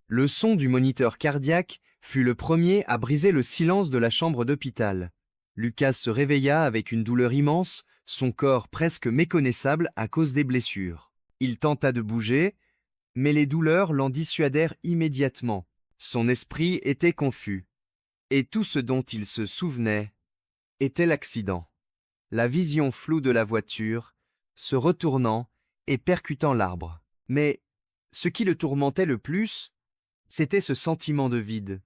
Le son du moniteur cardiaque fut le premier à briser le silence de la chambre d'hôpital. Lucas se réveilla avec une douleur immense, son corps presque méconnaissable à cause des blessures. Il tenta de bouger, mais les douleurs l'en dissuadèrent immédiatement. Son esprit était confus, et tout ce dont il se souvenait était l'accident. La vision floue de la voiture, se retournant et percutant l'arbre. Mais ce qui le tourmentait le plus, c'était ce sentiment de vide,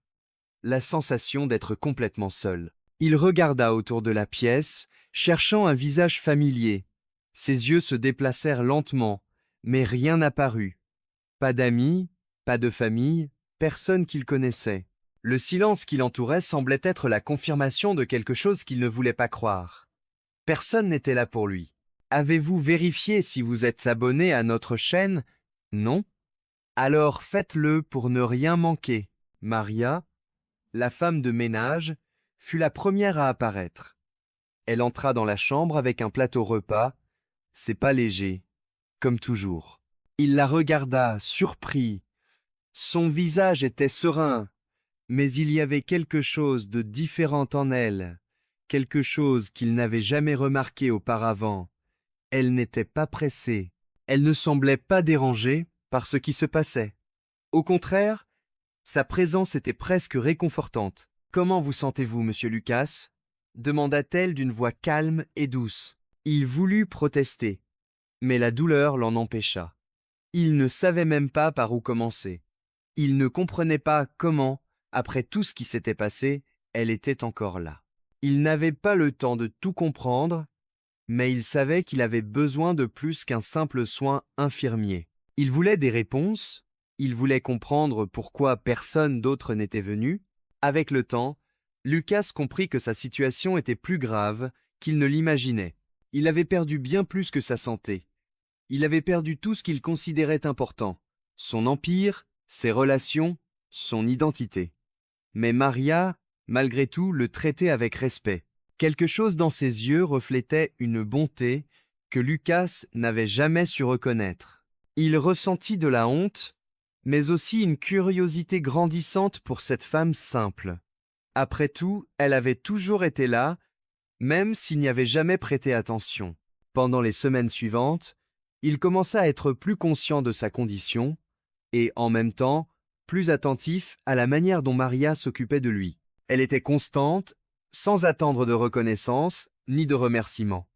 la sensation d'être complètement seul. Il regarda autour de la pièce, cherchant un visage familier. Ses yeux se déplacèrent lentement, mais rien n'apparut. Pas d'amis, pas de famille, personne qu'il connaissait. Le silence qui l'entourait semblait être la confirmation de quelque chose qu'il ne voulait pas croire. Personne n'était là pour lui. Avez-vous vérifié si vous êtes abonné à notre chaîne? Non? Alors faites-le pour ne rien manquer. Maria, la femme de ménage, fut la première à apparaître. Elle entra dans la chambre avec un plateau repas. C'est pas léger, comme toujours. Il la regarda, surpris. Son visage était serein, mais il y avait quelque chose de différent en elle, quelque chose qu'il n'avait jamais remarqué auparavant. Elle n'était pas pressée, elle ne semblait pas dérangée par ce qui se passait. Au contraire, sa présence était presque réconfortante. « Comment vous sentez-vous, monsieur Lucas » demanda-t-elle d'une voix calme et douce. Il voulut protester, mais la douleur l'en empêcha. Il ne savait même pas par où commencer. Il ne comprenait pas comment, après tout ce qui s'était passé, elle était encore là. Il n'avait pas le temps de tout comprendre, mais il savait qu'il avait besoin de plus qu'un simple soin infirmier. Il voulait des réponses, il voulait comprendre pourquoi personne d'autre n'était venu. Avec le temps, Lucas comprit que sa situation était plus grave qu'il ne l'imaginait. Il avait perdu bien plus que sa santé. Il avait perdu tout ce qu'il considérait important, son empire, ses relations, son identité. Mais Maria, malgré tout, le traitait avec respect. Quelque chose dans ses yeux reflétait une bonté que Lucas n'avait jamais su reconnaître. Il ressentit de la honte, mais aussi une curiosité grandissante pour cette femme simple. Après tout, elle avait toujours été là, même s'il n'y avait jamais prêté attention. Pendant les semaines suivantes, il commença à être plus conscient de sa condition et, en même temps, plus attentif à la manière dont Maria s'occupait de lui. Elle était constante, sans attendre de reconnaissance ni de remerciement.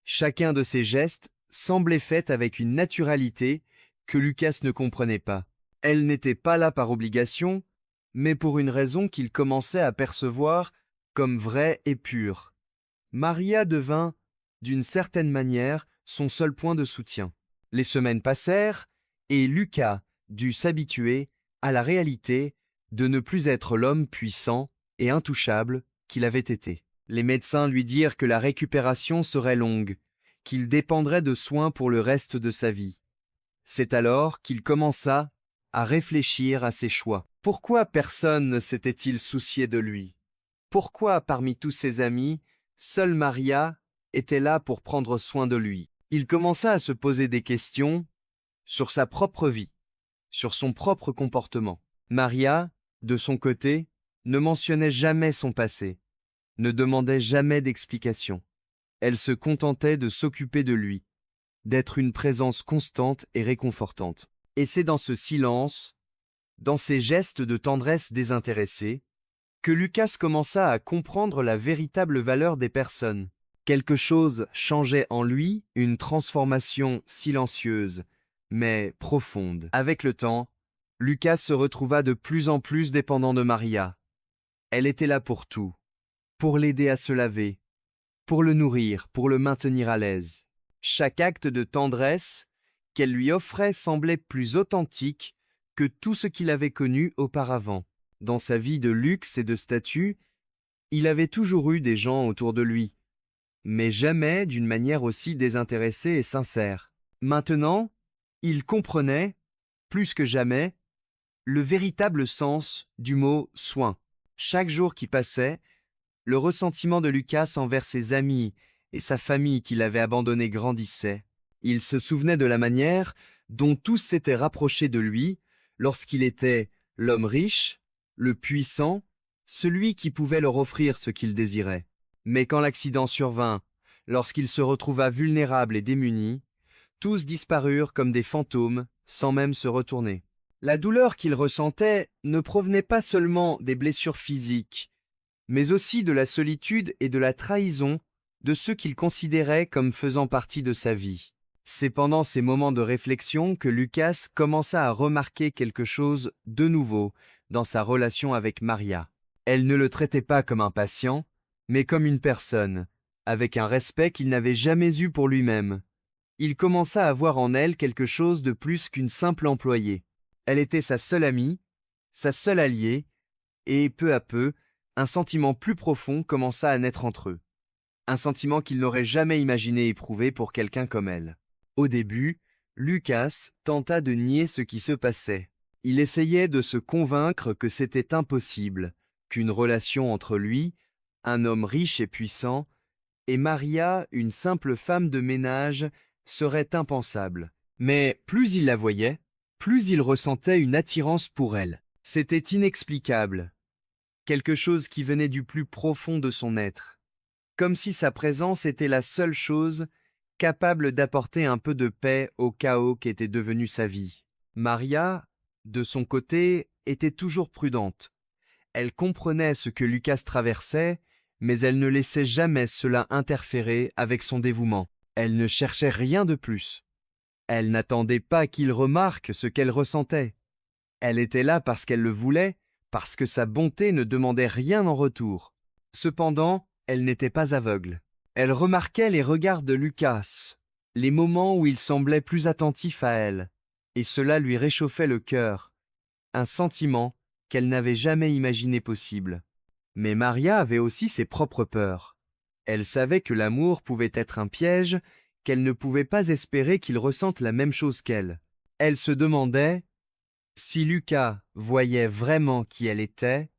Chacun de ses gestes semblait fait avec une naturalité que Lucas ne comprenait pas. Elle n'était pas là par obligation, mais pour une raison qu'il commençait à percevoir comme vraie et pure. Maria devint, d'une certaine manière, son seul point de soutien. Les semaines passèrent, et Lucas dut s'habituer à la réalité de ne plus être l'homme puissant et intouchable qu'il avait été. Les médecins lui dirent que la récupération serait longue, qu'il dépendrait de soins pour le reste de sa vie. C'est alors qu'il commença à réfléchir à ses choix. Pourquoi personne ne s'était-il soucié de lui? Pourquoi, parmi tous ses amis, seule Maria était là pour prendre soin de lui? Il commença à se poser des questions sur sa propre vie, sur son propre comportement. Maria, de son côté, ne mentionnait jamais son passé, ne demandait jamais d'explication. Elle se contentait de s'occuper de lui, d'être une présence constante et réconfortante. Et c'est dans ce silence, dans ces gestes de tendresse désintéressée, que Lucas commença à comprendre la véritable valeur des personnes. Quelque chose changeait en lui, une transformation silencieuse, mais profonde. Avec le temps, Lucas se retrouva de plus en plus dépendant de Maria. Elle était là pour tout, pour l'aider à se laver, pour le nourrir, pour le maintenir à l'aise. Chaque acte de tendresse qu'elle lui offrait semblait plus authentique que tout ce qu'il avait connu auparavant. Dans sa vie de luxe et de statut, il avait toujours eu des gens autour de lui, mais jamais d'une manière aussi désintéressée et sincère. Maintenant, il comprenait, plus que jamais, le véritable sens du mot « soin ». Chaque jour qui passait, le ressentiment de Lucas envers ses amis et sa famille qu'il avait abandonnés grandissait. Il se souvenait de la manière dont tous s'étaient rapprochés de lui, lorsqu'il était l'homme riche, le puissant, celui qui pouvait leur offrir ce qu'ils désiraient. Mais quand l'accident survint, lorsqu'il se retrouva vulnérable et démuni, tous disparurent comme des fantômes, sans même se retourner. La douleur qu'il ressentait ne provenait pas seulement des blessures physiques, mais aussi de la solitude et de la trahison de ceux qu'il considérait comme faisant partie de sa vie. C'est pendant ces moments de réflexion que Lucas commença à remarquer quelque chose de nouveau dans sa relation avec Maria. Elle ne le traitait pas comme un patient, mais comme une personne, avec un respect qu'il n'avait jamais eu pour lui-même. Il commença à voir en elle quelque chose de plus qu'une simple employée. Elle était sa seule amie, sa seule alliée, et peu à peu, un sentiment plus profond commença à naître entre eux. Un sentiment qu'il n'aurait jamais imaginé éprouver pour quelqu'un comme elle. Au début, Lucas tenta de nier ce qui se passait. Il essayait de se convaincre que c'était impossible, qu'une relation entre lui, un homme riche et puissant, et Maria, une simple femme de ménage, serait impensable. Mais plus il la voyait, plus il ressentait une attirance pour elle. C'était inexplicable, quelque chose qui venait du plus profond de son être, comme si sa présence était la seule chose capable d'apporter un peu de paix au chaos qu'était devenu sa vie. Maria, de son côté, était toujours prudente. Elle comprenait ce que Lucas traversait, mais elle ne laissait jamais cela interférer avec son dévouement. Elle ne cherchait rien de plus. Elle n'attendait pas qu'il remarque ce qu'elle ressentait. Elle était là parce qu'elle le voulait, parce que sa bonté ne demandait rien en retour. Cependant, elle n'était pas aveugle. Elle remarquait les regards de Lucas, les moments où il semblait plus attentif à elle, et cela lui réchauffait le cœur, un sentiment qu'elle n'avait jamais imaginé possible. Mais Maria avait aussi ses propres peurs. Elle savait que l'amour pouvait être un piège, qu'elle ne pouvait pas espérer qu'il ressente la même chose qu'elle. Elle se demandait si Lucas voyait vraiment qui elle était,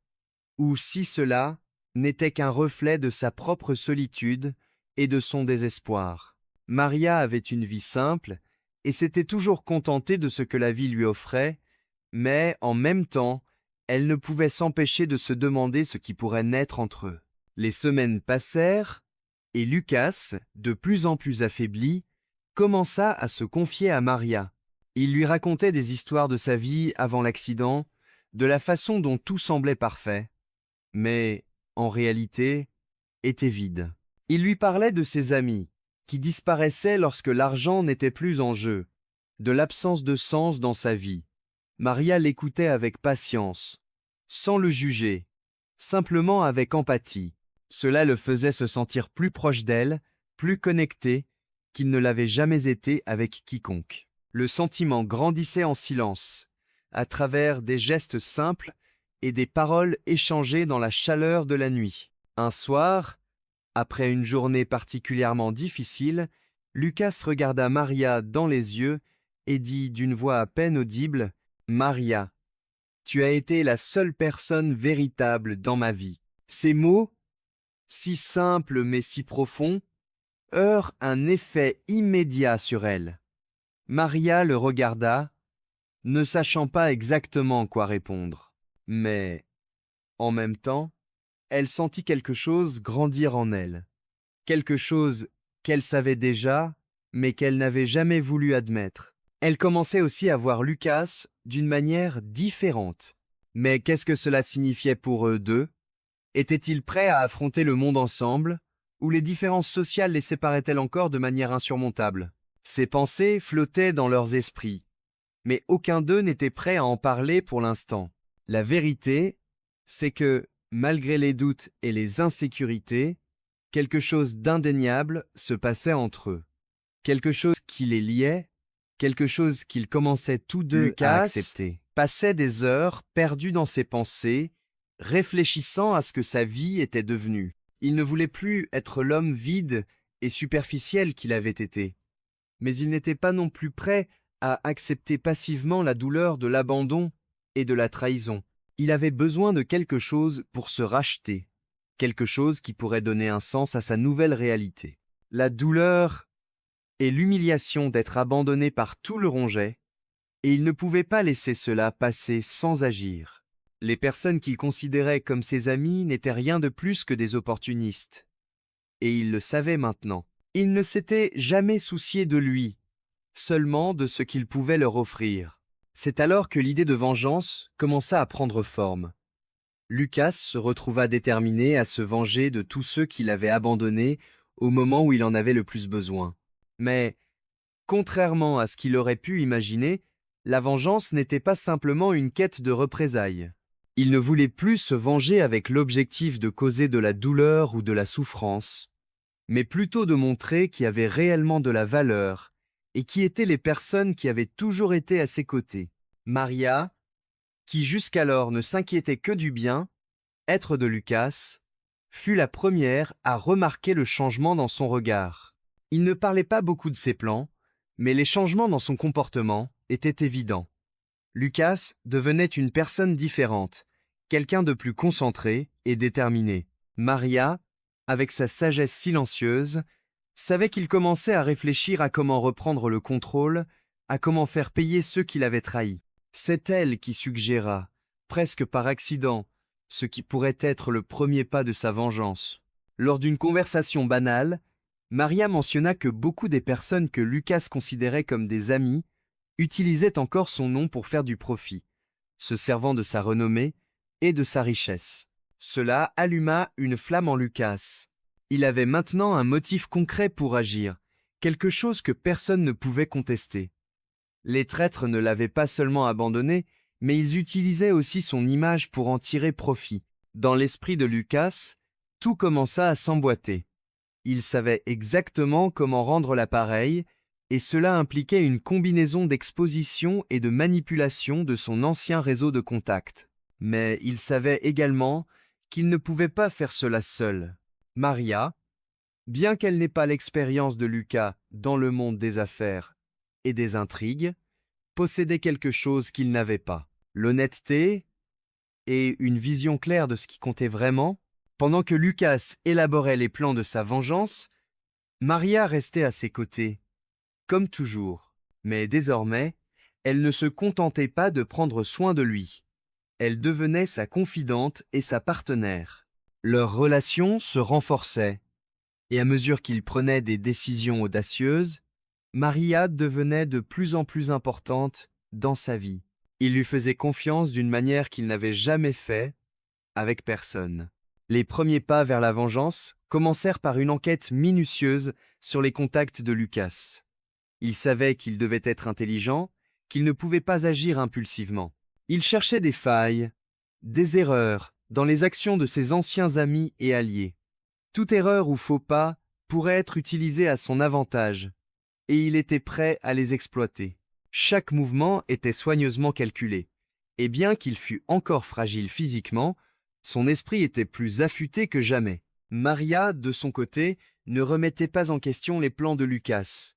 ou si cela n'était qu'un reflet de sa propre solitude et de son désespoir. Maria avait une vie simple et s'était toujours contentée de ce que la vie lui offrait, mais en même temps, elle ne pouvait s'empêcher de se demander ce qui pourrait naître entre eux. Les semaines passèrent, et Lucas, de plus en plus affaibli, commença à se confier à Maria. Il lui racontait des histoires de sa vie avant l'accident, de la façon dont tout semblait parfait, mais, en réalité, était vide. Il lui parlait de ses amis, qui disparaissaient lorsque l'argent n'était plus en jeu, de l'absence de sens dans sa vie. Maria l'écoutait avec patience, sans le juger, simplement avec empathie. Cela le faisait se sentir plus proche d'elle, plus connecté, qu'il ne l'avait jamais été avec quiconque. Le sentiment grandissait en silence, à travers des gestes simples et des paroles échangées dans la chaleur de la nuit. Un soir, après une journée particulièrement difficile, Lucas regarda Maria dans les yeux et dit d'une voix à peine audible, « Maria, tu as été la seule personne véritable dans ma vie. » Ces mots, si simples mais si profonds, eurent un effet immédiat sur elle. Maria le regarda, ne sachant pas exactement quoi répondre. Mais, en même temps, elle sentit quelque chose grandir en elle. Quelque chose qu'elle savait déjà, mais qu'elle n'avait jamais voulu admettre. Elle commençait aussi à voir Lucas d'une manière différente. Mais qu'est-ce que cela signifiait pour eux deux? Étaient-ils prêts à affronter le monde ensemble, ou les différences sociales les séparaient-elles encore de manière insurmontable? Ces pensées flottaient dans leurs esprits, mais aucun d'eux n'était prêt à en parler pour l'instant. La vérité, c'est que, malgré les doutes et les insécurités, quelque chose d'indéniable se passait entre eux. Quelque chose qui les liait, quelque chose qu'ils commençaient tous deux à accepter. Passait des heures perdu dans ses pensées, réfléchissant à ce que sa vie était devenue. Il ne voulait plus être l'homme vide et superficiel qu'il avait été. Mais il n'était pas non plus prêt à accepter passivement la douleur de l'abandon et de la trahison. Il avait besoin de quelque chose pour se racheter, quelque chose qui pourrait donner un sens à sa nouvelle réalité. La douleur et l'humiliation d'être abandonné par tout le rongeait, Et il ne pouvait pas laisser cela passer sans agir. Les personnes qu'il considérait comme ses amis n'étaient rien de plus que des opportunistes. Et il le savait maintenant. Il ne s'était jamais soucié de lui, seulement de ce qu'il pouvait leur offrir. C'est alors que l'idée de vengeance commença à prendre forme. Lucas se retrouva déterminé à se venger de tous ceux qui l'avaient abandonné au moment où il en avait le plus besoin. Mais, contrairement à ce qu'il aurait pu imaginer, la vengeance n'était pas simplement une quête de représailles. Il ne voulait plus se venger avec l'objectif de causer de la douleur ou de la souffrance, mais plutôt de montrer qu'il y avait réellement de la valeur et qui étaient les personnes qui avaient toujours été à ses côtés. Maria, qui jusqu'alors ne s'inquiétait que du bien, être de Lucas, fut la première à remarquer le changement dans son regard. Il ne parlait pas beaucoup de ses plans, mais les changements dans son comportement étaient évidents. Lucas devenait une personne différente, quelqu'un de plus concentré et déterminé. Maria, avec sa sagesse silencieuse, savait qu'il commençait à réfléchir à comment reprendre le contrôle, à comment faire payer ceux qui l'avaient trahi. C'est elle qui suggéra, presque par accident, ce qui pourrait être le premier pas de sa vengeance. Lors d'une conversation banale, Maria mentionna que beaucoup des personnes que Lucas considérait comme des amis utilisaient encore son nom pour faire du profit, se servant de sa renommée et de sa richesse. Cela alluma une flamme en Lucas. Il avait maintenant un motif concret pour agir, quelque chose que personne ne pouvait contester. Les traîtres ne l'avaient pas seulement abandonné, mais ils utilisaient aussi son image pour en tirer profit. Dans l'esprit de Lucas, tout commença à s'emboîter. Il savait exactement comment rendre l'appareil, et cela impliquait une combinaison d'exposition et de manipulation de son ancien réseau de contacts. Mais il savait également qu'il ne pouvait pas faire cela seul. Maria, bien qu'elle n'ait pas l'expérience de Lucas dans le monde des affaires et des intrigues, possédait quelque chose qu'il n'avait pas, l'honnêteté et une vision claire de ce qui comptait vraiment. Pendant que Lucas élaborait les plans de sa vengeance, Maria restait à ses côtés, comme toujours. Mais désormais, elle ne se contentait pas de prendre soin de lui. Elle devenait sa confidente et sa partenaire. Leur relation se renforçait, et à mesure qu'il prenait des décisions audacieuses, Maria devenait de plus en plus importante dans sa vie. Il lui faisait confiance d'une manière qu'il n'avait jamais fait avec personne. Les premiers pas vers la vengeance commencèrent par une enquête minutieuse sur les contacts de Lucas. Il savait qu'il devait être intelligent, qu'il ne pouvait pas agir impulsivement. Il cherchait des failles, des erreurs dans les actions de ses anciens amis et alliés. Toute erreur ou faux pas pourrait être utilisée à son avantage, et il était prêt à les exploiter. Chaque mouvement était soigneusement calculé, et bien qu'il fût encore fragile physiquement, son esprit était plus affûté que jamais. Maria, de son côté, ne remettait pas en question les plans de Lucas.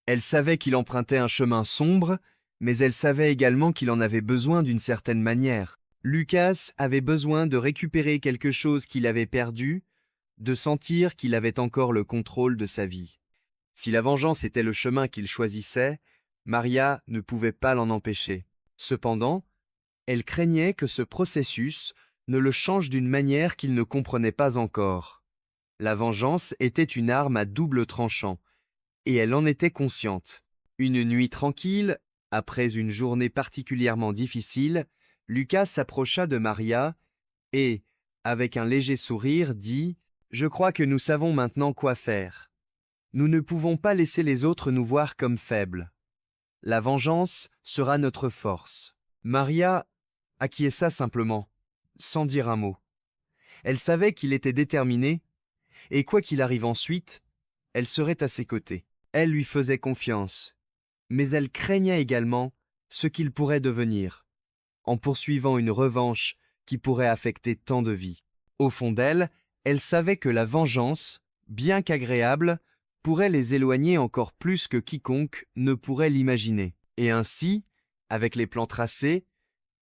Elle savait qu'il empruntait un chemin sombre, mais elle savait également qu'il en avait besoin d'une certaine manière. Lucas avait besoin de récupérer quelque chose qu'il avait perdu, de sentir qu'il avait encore le contrôle de sa vie. Si la vengeance était le chemin qu'il choisissait, Maria ne pouvait pas l'en empêcher. Cependant, elle craignait que ce processus ne le change d'une manière qu'il ne comprenait pas encore. La vengeance était une arme à double tranchant, et elle en était consciente. Une nuit tranquille, après une journée particulièrement difficile, Lucas s'approcha de Maria et, avec un léger sourire, dit « Je crois que nous savons maintenant quoi faire. Nous ne pouvons pas laisser les autres nous voir comme faibles. La vengeance sera notre force. » Maria acquiesça simplement, sans dire un mot. Elle savait qu'il était déterminé, et quoi qu'il arrive ensuite, elle serait à ses côtés. Elle lui faisait confiance, mais elle craignait également ce qu'il pourrait devenir, en poursuivant une revanche qui pourrait affecter tant de vies. Au fond d'elle, elle savait que la vengeance, bien qu'agréable, pourrait les éloigner encore plus que quiconque ne pourrait l'imaginer. Et ainsi, avec les plans tracés,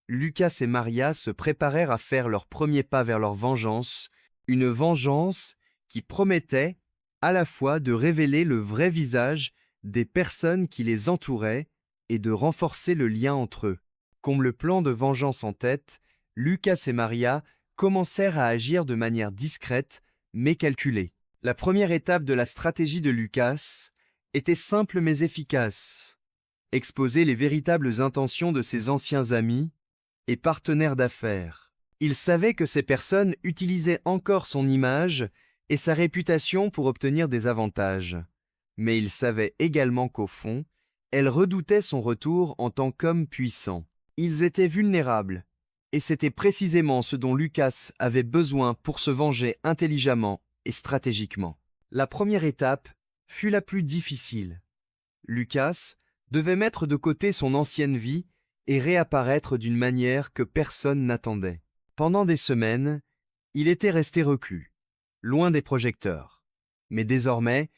Lucas et Maria se préparèrent à faire leur premier pas vers leur vengeance, une vengeance qui promettait à la fois de révéler le vrai visage des personnes qui les entouraient et de renforcer le lien entre eux. Comme le plan de vengeance en tête, Lucas et Maria commencèrent à agir de manière discrète mais calculée. La première étape de la stratégie de Lucas était simple mais efficace. Exposer les véritables intentions de ses anciens amis et partenaires d'affaires. Il savait que ces personnes utilisaient encore son image et sa réputation pour obtenir des avantages. Mais il savait également qu'au fond, elles redoutaient son retour en tant qu'homme puissant. Ils étaient vulnérables, et c'était précisément ce dont Lucas avait besoin pour se venger intelligemment et stratégiquement. La première étape fut la plus difficile. Lucas devait mettre de côté son ancienne vie et réapparaître d'une manière que personne n'attendait. Pendant des semaines, il était resté reclus, loin des projecteurs. Mais désormais,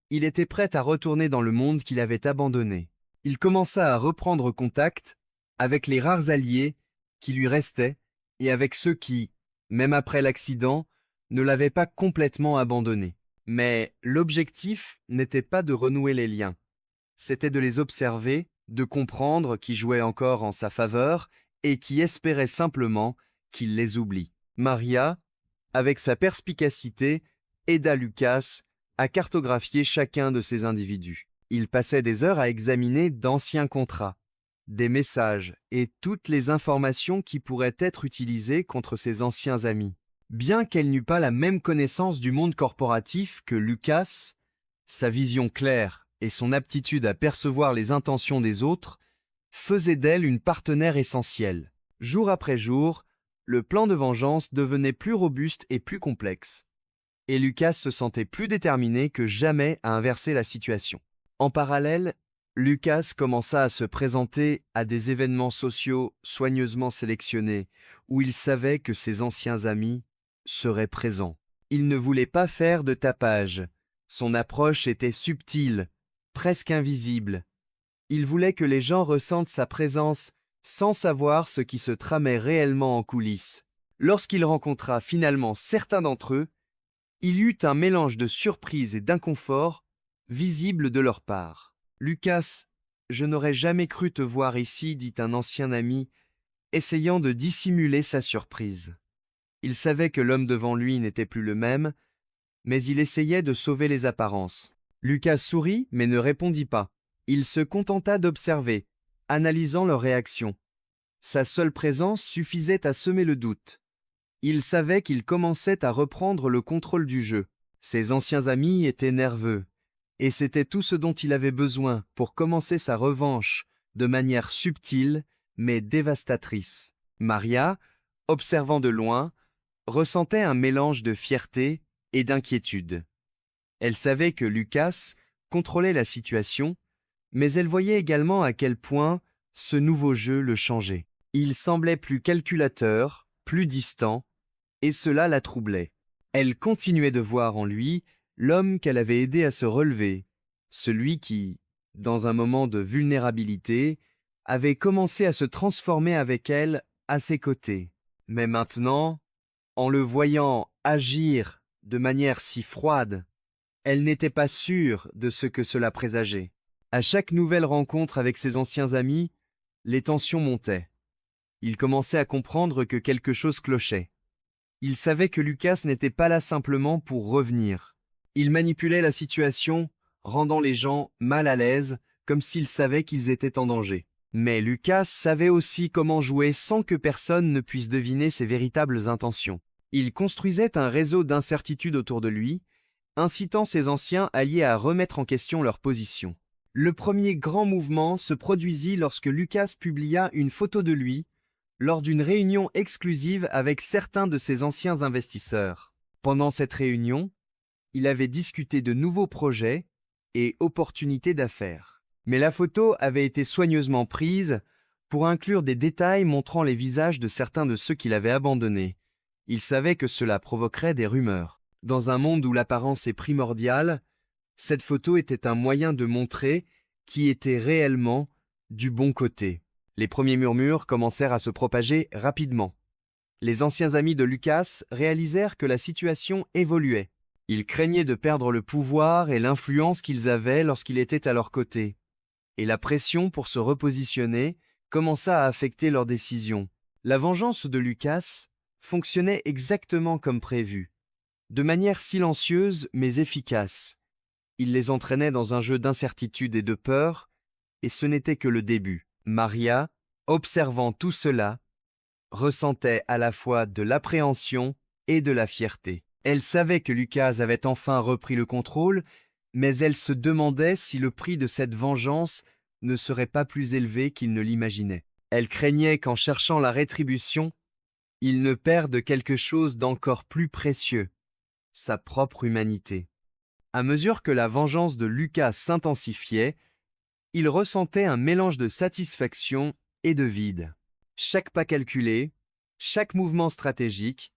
il était prêt à retourner dans le monde qu'il avait abandonné. Il commença à reprendre contact avec les rares alliés qui lui restaient et avec ceux qui, même après l'accident, ne l'avaient pas complètement abandonné. Mais l'objectif n'était pas de renouer les liens. C'était de les observer, de comprendre qui jouait encore en sa faveur et qui espérait simplement qu'il les oublie. Maria, avec sa perspicacité, aida Lucas à cartographier chacun de ces individus. Il passait des heures à examiner d'anciens contrats, des messages et toutes les informations qui pourraient être utilisées contre ses anciens amis. Bien qu'elle n'eût pas la même connaissance du monde corporatif que Lucas, sa vision claire et son aptitude à percevoir les intentions des autres faisaient d'elle une partenaire essentielle. Jour après jour, le plan de vengeance devenait plus robuste et plus complexe. Et Lucas se sentait plus déterminé que jamais à inverser la situation. En parallèle, Lucas commença à se présenter à des événements sociaux soigneusement sélectionnés, où il savait que ses anciens amis seraient présents. Il ne voulait pas faire de tapage. Son approche était subtile, presque invisible. Il voulait que les gens ressentent sa présence sans savoir ce qui se tramait réellement en coulisses. Lorsqu'il rencontra finalement certains d'entre eux, il y eut un mélange de surprise et d'inconfort visible de leur part. « Lucas, je n'aurais jamais cru te voir ici, » dit un ancien ami, essayant de dissimuler sa surprise. Il savait que l'homme devant lui n'était plus le même, mais il essayait de sauver les apparences. Lucas sourit, mais ne répondit pas. Il se contenta d'observer, analysant leurs réactions. Sa seule présence suffisait à semer le doute. Il savait qu'il commençait à reprendre le contrôle du jeu. Ses anciens amis étaient nerveux, et c'était tout ce dont il avait besoin pour commencer sa revanche de manière subtile mais dévastatrice. Maria, observant de loin, ressentait un mélange de fierté et d'inquiétude. Elle savait que Lucas contrôlait la situation, mais elle voyait également à quel point ce nouveau jeu le changeait. Il semblait plus calculateur, plus distant, et cela la troublait. Elle continuait de voir en lui l'homme qu'elle avait aidé à se relever, celui qui, dans un moment de vulnérabilité, avait commencé à se transformer avec elle à ses côtés. Mais maintenant, en le voyant agir de manière si froide, elle n'était pas sûre de ce que cela présageait. À chaque nouvelle rencontre avec ses anciens amis, les tensions montaient. Il commençait à comprendre que quelque chose clochait. Il savait que Lucas n'était pas là simplement pour revenir. Il manipulait la situation, rendant les gens mal à l'aise, comme s'il savait qu'ils étaient en danger. Mais Lucas savait aussi comment jouer sans que personne ne puisse deviner ses véritables intentions. Il construisait un réseau d'incertitudes autour de lui, incitant ses anciens alliés à remettre en question leur position. Le premier grand mouvement se produisit lorsque Lucas publia une photo de lui lors d'une réunion exclusive avec certains de ses anciens investisseurs. Pendant cette réunion, il avait discuté de nouveaux projets et opportunités d'affaires. Mais la photo avait été soigneusement prise pour inclure des détails montrant les visages de certains de ceux qu'il avait abandonnés. Il savait que cela provoquerait des rumeurs. Dans un monde où l'apparence est primordiale, cette photo était un moyen de montrer qui était réellement du bon côté. Les premiers murmures commencèrent à se propager rapidement. Les anciens amis de Lucas réalisèrent que la situation évoluait. Ils craignaient de perdre le pouvoir et l'influence qu'ils avaient lorsqu'il était à leur côté. et la pression pour se repositionner commença à affecter leurs décisions. La vengeance de Lucas fonctionnait exactement comme prévu, de manière silencieuse mais efficace. Il les entraînait dans un jeu d'incertitude et de peur, et ce n'était que le début. Maria, observant tout cela, ressentait à la fois de l'appréhension et de la fierté. Elle savait que Lucas avait enfin repris le contrôle, mais elle se demandait si le prix de cette vengeance ne serait pas plus élevé qu'il ne l'imaginait. Elle craignait qu'en cherchant la rétribution, il ne perde quelque chose d'encore plus précieux, sa propre humanité. À mesure que la vengeance de Lucas s'intensifiait, il ressentait un mélange de satisfaction et de vide. Chaque pas calculé, chaque mouvement stratégique,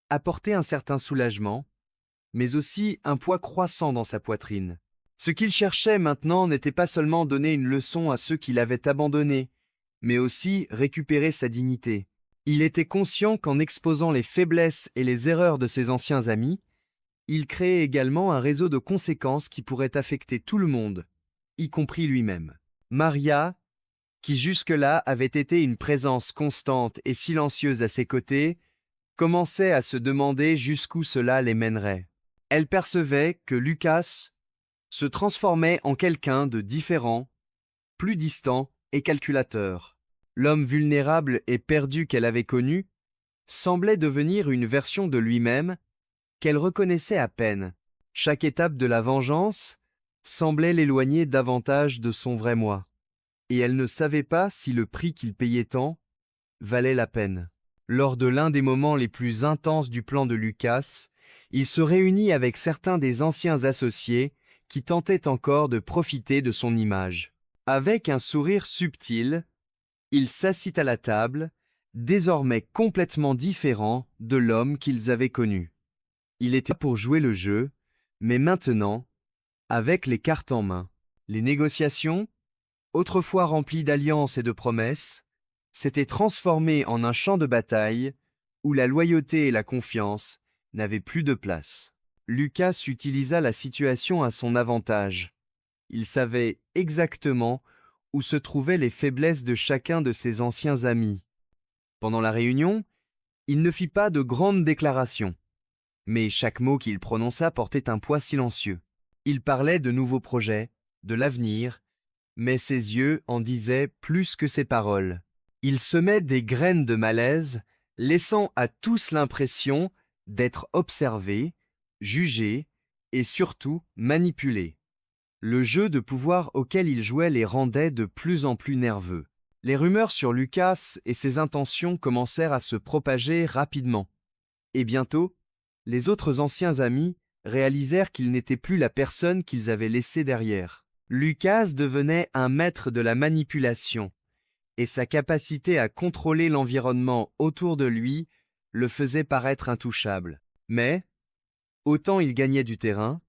apportait un certain soulagement, mais aussi un poids croissant dans sa poitrine. Ce qu'il cherchait maintenant n'était pas seulement donner une leçon à ceux qui l'avaient abandonné, mais aussi récupérer sa dignité. Il était conscient qu'en exposant les faiblesses et les erreurs de ses anciens amis, il créait également un réseau de conséquences qui pourrait affecter tout le monde, y compris lui-même. Maria, qui jusque-là avait été une présence constante et silencieuse à ses côtés, commençait à se demander jusqu'où cela les mènerait. Elle percevait que Lucas se transformait en quelqu'un de différent, plus distant et calculateur. L'homme vulnérable et perdu qu'elle avait connu semblait devenir une version de lui-même qu'elle reconnaissait à peine. Chaque étape de la vengeance semblait l'éloigner davantage de son vrai moi, et elle ne savait pas si le prix qu'il payait tant valait la peine. Lors de l'un des moments les plus intenses du plan de Lucas, il se réunit avec certains des anciens associés qui tentaient encore de profiter de son image. Avec un sourire subtil, il s'assit à la table, désormais complètement différent de l'homme qu'ils avaient connu. Il était pour jouer le jeu, mais maintenant, avec les cartes en main. Les négociations, autrefois remplies d'alliances et de promesses, s'étaient transformées en un champ de bataille où la loyauté et la confiance n'avaient plus de place. Lucas utilisa la situation à son avantage. Il savait exactement où se trouvaient les faiblesses de chacun de ses anciens amis. Pendant la réunion, il ne fit pas de grandes déclarations, mais chaque mot qu'il prononça portait un poids silencieux. Il parlait de nouveaux projets, de l'avenir, mais ses yeux en disaient plus que ses paroles. Il semait des graines de malaise, laissant à tous l'impression d'être observés, jugés et surtout manipulés. Le jeu de pouvoir auquel il jouait les rendait de plus en plus nerveux. Les rumeurs sur Lucas et ses intentions commencèrent à se propager rapidement. Et bientôt, les autres anciens amis réalisèrent qu'il n'était plus la personne qu'ils avaient laissée derrière. Lucas devenait un maître de la manipulation, et sa capacité à contrôler l'environnement autour de lui le faisait paraître intouchable. Mais, autant il gagnait du terrain,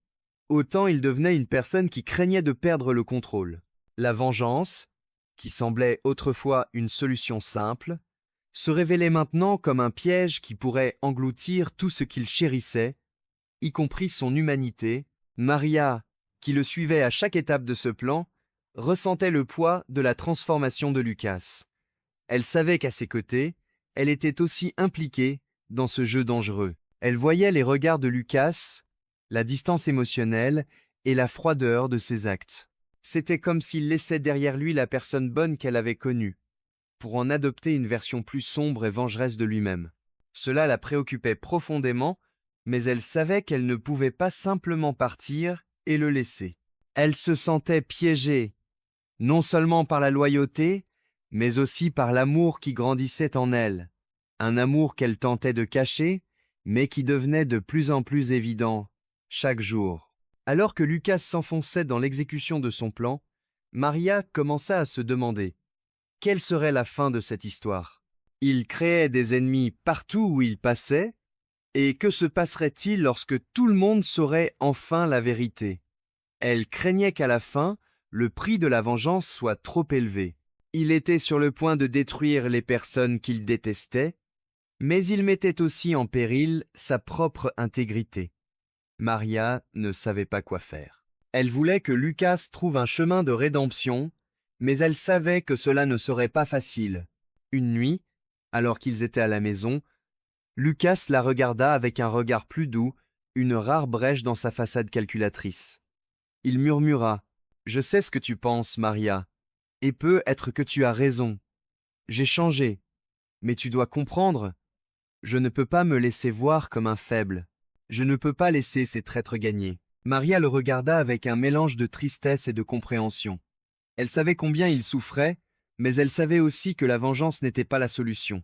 autant il devenait une personne qui craignait de perdre le contrôle. La vengeance, qui semblait autrefois une solution simple, se révélait maintenant comme un piège qui pourrait engloutir tout ce qu'il chérissait, y compris son humanité. Maria, qui le suivait à chaque étape de ce plan, ressentait le poids de la transformation de Lucas. Elle savait qu'à ses côtés, elle était aussi impliquée dans ce jeu dangereux. Elle voyait les regards de Lucas, la distance émotionnelle et la froideur de ses actes. C'était comme s'il laissait derrière lui la personne bonne qu'elle avait connue, pour en adopter une version plus sombre et vengeresse de lui-même. Cela la préoccupait profondément, mais elle savait qu'elle ne pouvait pas simplement partir et le laisser. Elle se sentait piégée, non seulement par la loyauté, mais aussi par l'amour qui grandissait en elle, un amour qu'elle tentait de cacher, mais qui devenait de plus en plus évident, chaque jour. Alors que Lucas s'enfonçait dans l'exécution de son plan, Maria commença à se demander quelle serait la fin de cette histoire. Il créait des ennemis partout où il passait, et que se passerait-il lorsque tout le monde saurait enfin la vérité? Elle craignait qu'à la fin, le prix de la vengeance soit trop élevé. Il était sur le point de détruire les personnes qu'il détestait, mais il mettait aussi en péril sa propre intégrité. Maria ne savait pas quoi faire. Elle voulait que Lucas trouve un chemin de rédemption, Mais elle savait que cela ne serait pas facile. Une nuit, alors qu'ils étaient à la maison, Lucas la regarda avec un regard plus doux, une rare brèche dans sa façade calculatrice. Il murmura « Je sais ce que tu penses, Maria, et peut être que tu as raison. J'ai changé, mais tu dois comprendre, je ne peux pas me laisser voir comme un faible. Je ne peux pas laisser ces traîtres gagner. » Maria le regarda avec un mélange de tristesse et de compréhension. Elle savait combien il souffrait, mais elle savait aussi que la vengeance n'était pas la solution.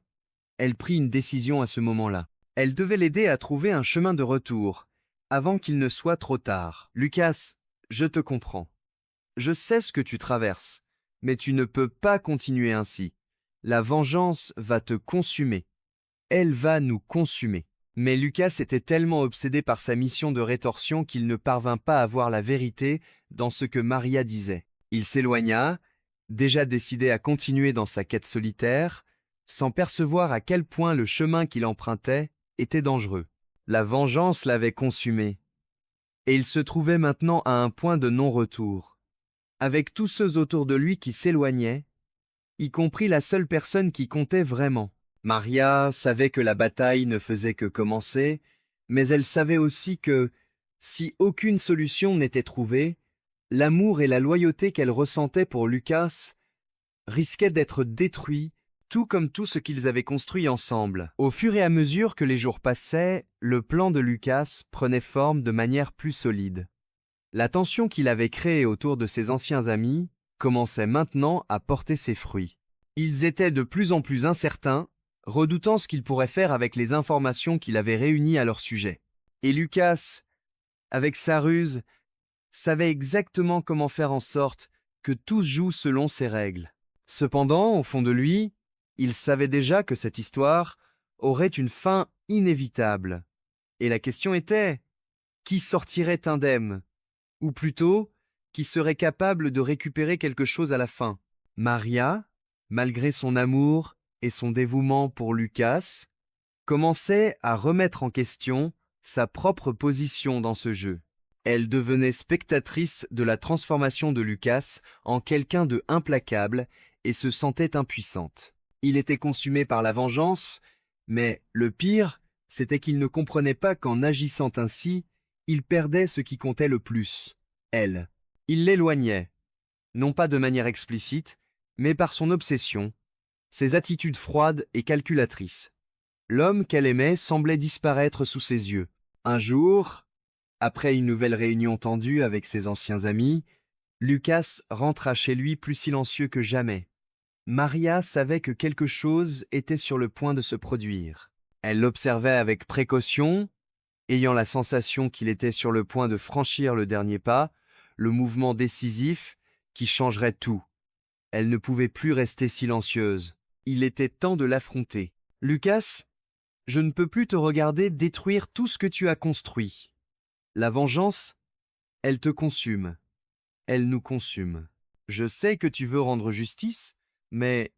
Elle prit une décision à ce moment-là. Elle devait l'aider à trouver un chemin de retour, avant qu'il ne soit trop tard. « Lucas, je te comprends. Je sais ce que tu traverses, mais tu ne peux pas continuer ainsi. La vengeance va te consumer. Elle va nous consumer. » Mais Lucas était tellement obsédé par sa mission de rétorsion qu'il ne parvint pas à voir la vérité dans ce que Maria disait. Il s'éloigna, déjà décidé à continuer dans sa quête solitaire, sans percevoir à quel point le chemin qu'il empruntait était dangereux. La vengeance l'avait consumé, et il se trouvait maintenant à un point de non-retour. Avec tous ceux autour de lui qui s'éloignaient, y compris la seule personne qui comptait vraiment. Maria savait que la bataille ne faisait que commencer, mais elle savait aussi que, si aucune solution n'était trouvée, l'amour et la loyauté qu'elle ressentait pour Lucas risquaient d'être détruits, tout comme tout ce qu'ils avaient construit ensemble. Au fur et à mesure que les jours passaient, le plan de Lucas prenait forme de manière plus solide. La tension qu'il avait créée autour de ses anciens amis commençait maintenant à porter ses fruits. Ils étaient de plus en plus incertains, redoutant ce qu'il pourrait faire avec les informations qu'il avait réunies à leur sujet. Et Lucas, avec sa ruse, savait exactement comment faire en sorte que tous jouent selon ses règles. Cependant, au fond de lui, il savait déjà que cette histoire aurait une fin inévitable. Et la question était, qui sortirait indemne? Ou plutôt, qui serait capable de récupérer quelque chose à la fin? Maria, malgré son amour et son dévouement pour Lucas, commençait à remettre en question sa propre position dans ce jeu. Elle devenait spectatrice de la transformation de Lucas en quelqu'un de implacable et se sentait impuissante. Il était consumé par la vengeance, mais le pire, c'était qu'il ne comprenait pas qu'en agissant ainsi, il perdait ce qui comptait le plus, elle. Il l'éloignait, non pas de manière explicite, mais par son obsession, ses attitudes froides et calculatrices. L'homme qu'elle aimait semblait disparaître sous ses yeux. Un jour, après une nouvelle réunion tendue avec ses anciens amis, Lucas rentra chez lui plus silencieux que jamais. Maria savait que quelque chose était sur le point de se produire. Elle l'observait avec précaution, ayant la sensation qu'il était sur le point de franchir le dernier pas, le mouvement décisif qui changerait tout. Elle ne pouvait plus rester silencieuse. Il était temps de l'affronter. « Lucas, je ne peux plus te regarder détruire tout ce que tu as construit. La vengeance, elle te consume. Elle nous consume. Je sais que tu veux rendre justice, mais... »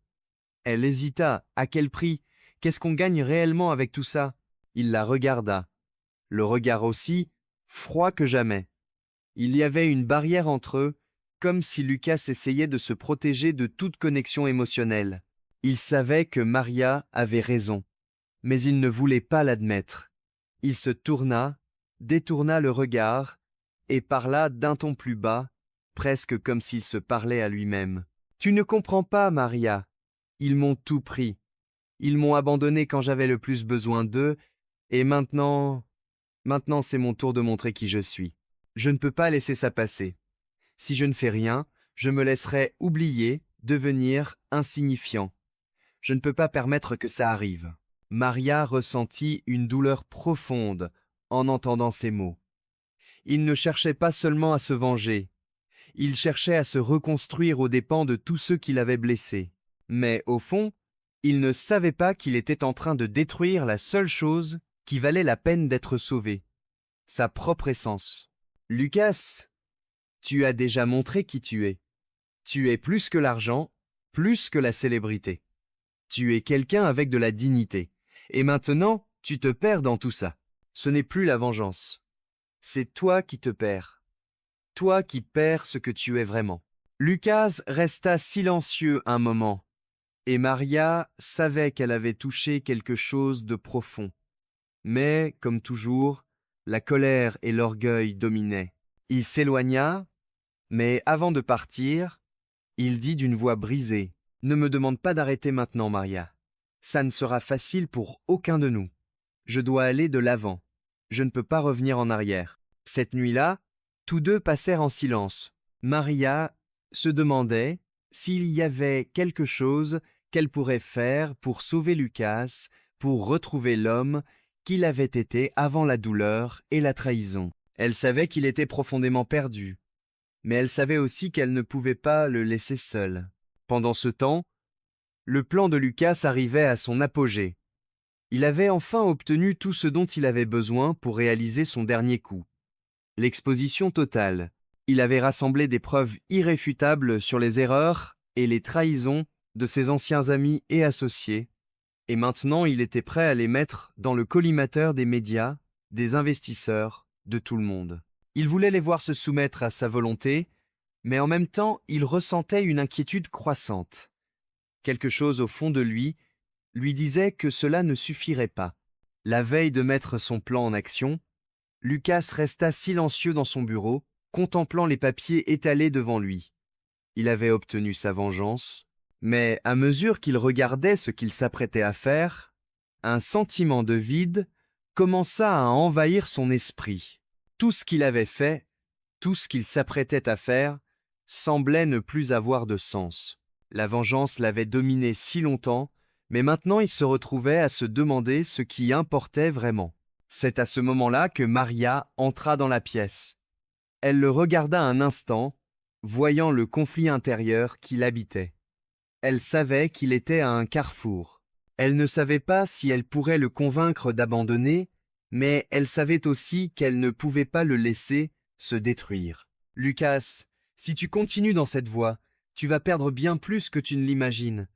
Elle hésita. À quel prix? Qu'est-ce qu'on gagne réellement avec tout ça? Il la regarda. Le regard aussi, froid que jamais. Il y avait une barrière entre eux, comme si Lucas essayait de se protéger de toute connexion émotionnelle. Il savait que Maria avait raison, mais il ne voulait pas l'admettre. Il se tourna, détourna le regard, et parla d'un ton plus bas, presque comme s'il se parlait à lui-même. « Tu ne comprends pas, Maria. Ils m'ont tout pris. Ils m'ont abandonné quand j'avais le plus besoin d'eux, et maintenant c'est mon tour de montrer qui je suis. Je ne peux pas laisser ça passer. Si je ne fais rien, je me laisserai oublier, devenir insignifiant. Je ne peux pas permettre que ça arrive. » Maria ressentit une douleur profonde en entendant ces mots. Il ne cherchait pas seulement à se venger, il cherchait à se reconstruire aux dépens de tous ceux qui l'avaient blessé. Mais au fond, il ne savait pas qu'il était en train de détruire la seule chose qui valait la peine d'être sauvée, sa propre essence. « Lucas, tu as déjà montré qui tu es. Tu es plus que l'argent, plus que la célébrité. Tu es quelqu'un avec de la dignité. Et maintenant, tu te perds dans tout ça. Ce n'est plus la vengeance. C'est toi qui te perds. Toi qui perds ce que tu es vraiment. Lucas resta silencieux un moment, et Maria savait qu'elle avait touché quelque chose de profond. Mais, comme toujours, la colère et l'orgueil dominaient. Il s'éloigna, mais avant de partir, il dit d'une voix brisée, « Ne me demande pas d'arrêter maintenant, Maria. Ça ne sera facile pour aucun de nous. Je dois aller de l'avant. Je ne peux pas revenir en arrière. » Cette nuit-là, tous deux passèrent en silence. Maria se demandait s'il y avait quelque chose qu'elle pourrait faire pour sauver Lucas, pour retrouver l'homme qu'il avait été avant la douleur et la trahison. Elle savait qu'il était profondément perdu, mais elle savait aussi qu'elle ne pouvait pas le laisser seul. Pendant ce temps, le plan de Lucas arrivait à son apogée. Il avait enfin obtenu tout ce dont il avait besoin pour réaliser son dernier coup. L'exposition totale. Il avait rassemblé des preuves irréfutables sur les erreurs et les trahisons de ses anciens amis et associés, et maintenant il était prêt à les mettre dans le collimateur des médias, des investisseurs, de tout le monde. Il voulait les voir se soumettre à sa volonté, mais en même temps il ressentait une inquiétude croissante. Quelque chose au fond de lui disait que cela ne suffirait pas. La veille de mettre son plan en action, Lucas resta silencieux dans son bureau, contemplant les papiers étalés devant lui. Il avait obtenu sa vengeance, mais à mesure qu'il regardait ce qu'il s'apprêtait à faire, un sentiment de vide commença à envahir son esprit. Tout ce qu'il avait fait, tout ce qu'il s'apprêtait à faire, semblait ne plus avoir de sens. La vengeance l'avait dominé si longtemps, mais maintenant il se retrouvait à se demander ce qui importait vraiment. C'est à ce moment-là que Maria entra dans la pièce. Elle le regarda un instant, voyant le conflit intérieur qui l'habitait. Elle savait qu'il était à un carrefour. Elle ne savait pas si elle pourrait le convaincre d'abandonner, mais elle savait aussi qu'elle ne pouvait pas le laisser se détruire. « Lucas, si tu continues dans cette voie, tu vas perdre bien plus que tu ne l'imagines.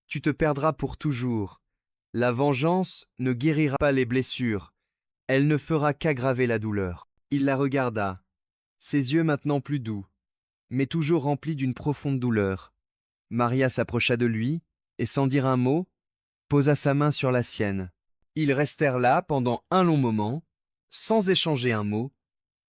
Tu te perdras pour toujours. La vengeance ne guérira pas les blessures. Elle ne fera qu'aggraver la douleur. » Il la regarda, ses yeux maintenant plus doux, mais toujours remplis d'une profonde douleur. Maria s'approcha de lui, et sans dire un mot, posa sa main sur la sienne. Ils restèrent là pendant un long moment, sans échanger un mot,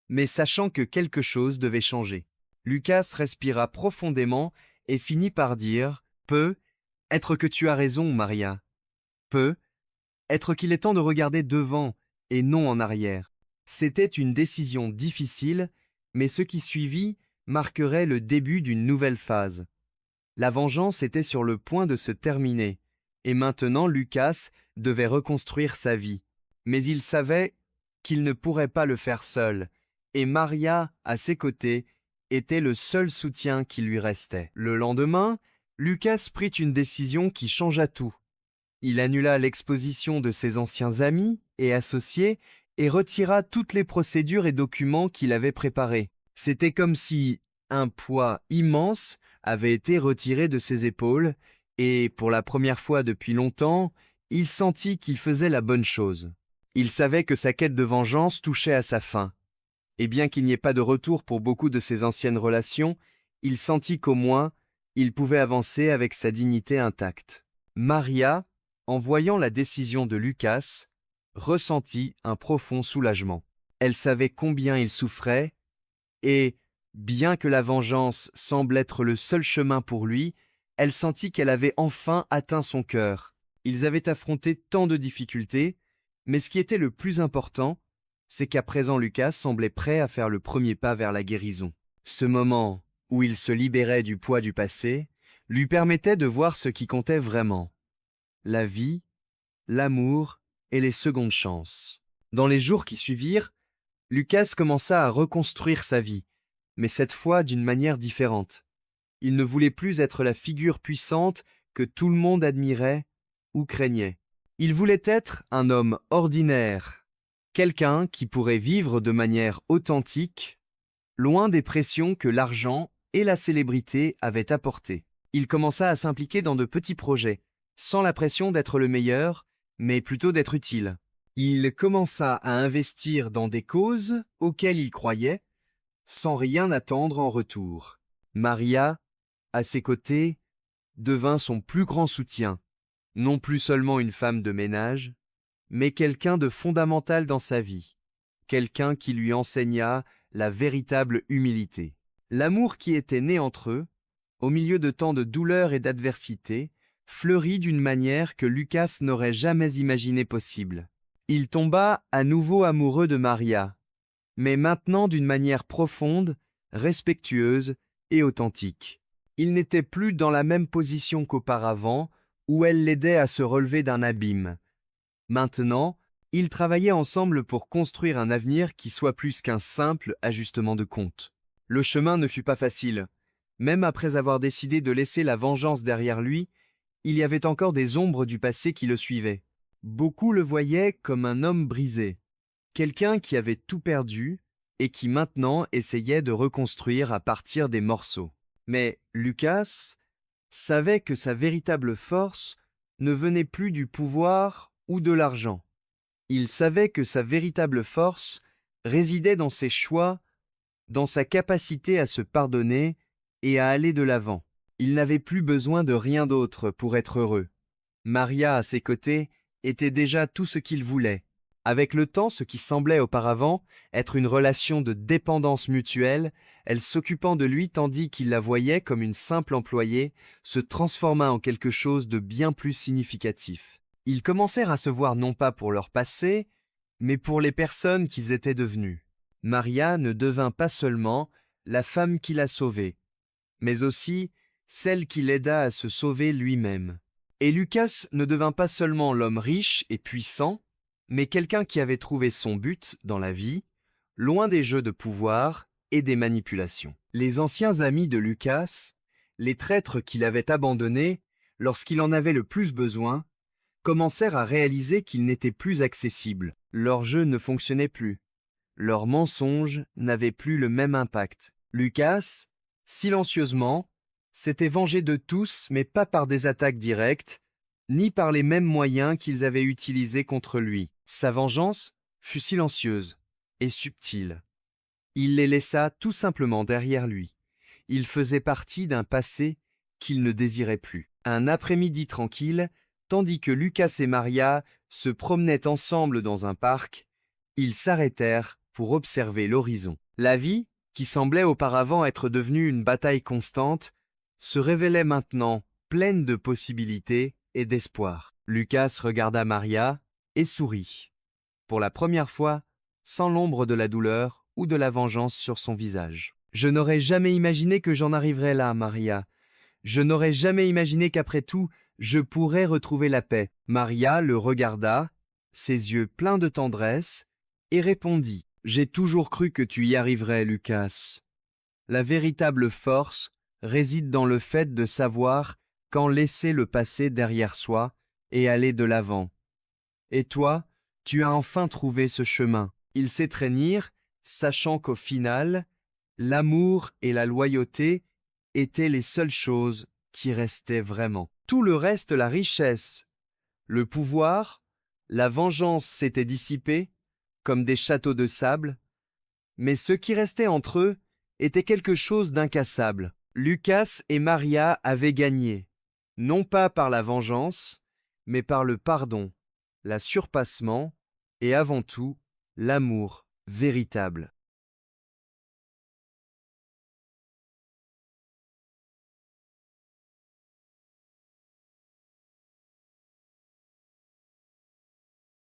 mais sachant que quelque chose devait changer. Lucas respira profondément et finit par dire « Peut-être que tu as raison, Maria. Peut-être qu'il est temps de regarder devant et non en arrière. » C'était une décision difficile, mais ce qui suivit marquerait le début d'une nouvelle phase. La vengeance était sur le point de se terminer, et maintenant Lucas devait reconstruire sa vie. Mais il savait qu'il ne pourrait pas le faire seul, et Maria, à ses côtés, était le seul soutien qui lui restait. Le lendemain, Lucas prit une décision qui changea tout. Il annula l'exposition de ses anciens amis et associés et retira toutes les procédures et documents qu'il avait préparés. C'était comme si un poids immense avait été retiré de ses épaules, et pour la première fois depuis longtemps, il sentit qu'il faisait la bonne chose. Il savait que sa quête de vengeance touchait à sa fin, et bien qu'il n'y ait pas de retour pour beaucoup de ses anciennes relations, il sentit qu'au moins, il pouvait avancer avec sa dignité intacte. Maria, en voyant la décision de Lucas, ressentit un profond soulagement. Elle savait combien il souffrait, et, bien que la vengeance semble être le seul chemin pour lui, elle sentit qu'elle avait enfin atteint son cœur. Ils avaient affronté tant de difficultés, mais ce qui était le plus important, c'est qu'à présent Lucas semblait prêt à faire le premier pas vers la guérison. Ce moment où il se libérait du poids du passé lui permettait de voir ce qui comptait vraiment: la vie, l'amour et les secondes chances. Dans les jours qui suivirent, Lucas commença à reconstruire sa vie, mais cette fois d'une manière différente. Il ne voulait plus être la figure puissante que tout le monde admirait ou craignait. Il voulait être un homme ordinaire, quelqu'un qui pourrait vivre de manière authentique, loin des pressions que l'argent et la célébrité avaient apportées. Il commença à s'impliquer dans de petits projets, sans la pression d'être le meilleur, mais plutôt d'être utile. Il commença à investir dans des causes auxquelles il croyait, sans rien attendre en retour. Maria à ses côtés, devint son plus grand soutien, non plus seulement une femme de ménage, mais quelqu'un de fondamental dans sa vie, quelqu'un qui lui enseigna la véritable humilité. L'amour qui était né entre eux, au milieu de tant de douleurs et d'adversité, fleurit d'une manière que Lucas n'aurait jamais imaginé possible. Il tomba à nouveau amoureux de Maria, mais maintenant d'une manière profonde, respectueuse et authentique. Il n'était plus dans la même position qu'auparavant, où elle l'aidait à se relever d'un abîme. Maintenant, ils travaillaient ensemble pour construire un avenir qui soit plus qu'un simple ajustement de compte. Le chemin ne fut pas facile. Même après avoir décidé de laisser la vengeance derrière lui, il y avait encore des ombres du passé qui le suivaient. Beaucoup le voyaient comme un homme brisé, quelqu'un qui avait tout perdu et qui maintenant essayait de reconstruire à partir des morceaux. Mais Lucas savait que sa véritable force ne venait plus du pouvoir ou de l'argent. Il savait que sa véritable force résidait dans ses choix, dans sa capacité à se pardonner et à aller de l'avant. Il n'avait plus besoin de rien d'autre pour être heureux. Maria, à ses côtés, était déjà tout ce qu'il voulait. Avec le temps, ce qui semblait auparavant être une relation de dépendance mutuelle, elle s'occupant de lui tandis qu'il la voyait comme une simple employée, se transforma en quelque chose de bien plus significatif. Ils commencèrent à se voir non pas pour leur passé, mais pour les personnes qu'ils étaient devenus. Maria ne devint pas seulement la femme qui l'a sauvé, mais aussi celle qui l'aida à se sauver lui-même. Et Lucas ne devint pas seulement l'homme riche et puissant, mais quelqu'un qui avait trouvé son but dans la vie, loin des jeux de pouvoir et des manipulations. Les anciens amis de Lucas, les traîtres qu'il avait abandonnés lorsqu'il en avait le plus besoin, commencèrent à réaliser qu'il n'était plus accessible. Leur jeu ne fonctionnait plus. Leurs mensonges n'avaient plus le même impact. Lucas, silencieusement, s'était vengé de tous, mais pas par des attaques directes, ni par les mêmes moyens qu'ils avaient utilisés contre lui. Sa vengeance fut silencieuse et subtile. Il les laissa tout simplement derrière lui. Il faisait partie d'un passé qu'il ne désirait plus. Un après-midi tranquille, tandis que Lucas et Maria se promenaient ensemble dans un parc, ils s'arrêtèrent pour observer l'horizon. La vie, qui semblait auparavant être devenue une bataille constante, se révélait maintenant pleine de possibilités et d'espoir. Lucas regarda Maria et sourit. Pour la première fois, sans l'ombre de la douleur ou de la vengeance sur son visage. « Je n'aurais jamais imaginé que j'en arriverais là, Maria. Je n'aurais jamais imaginé qu'après tout, je pourrais retrouver la paix. » Maria le regarda, ses yeux pleins de tendresse, et répondit « J'ai toujours cru que tu y arriverais, Lucas. La véritable force réside dans le fait de savoir quand laisser le passé derrière soi et aller de l'avant. Et toi, tu as enfin trouvé ce chemin. » Ils s'étreignirent, sachant qu'au final, l'amour et la loyauté étaient les seules choses qui restaient vraiment. Tout le reste, la richesse, le pouvoir, la vengeance s'étaient dissipés, comme des châteaux de sable, mais ce qui restait entre eux était quelque chose d'incassable. Lucas et Maria avaient gagné, non pas par la vengeance, mais par le pardon, la surpassement et avant tout, l'amour véritable.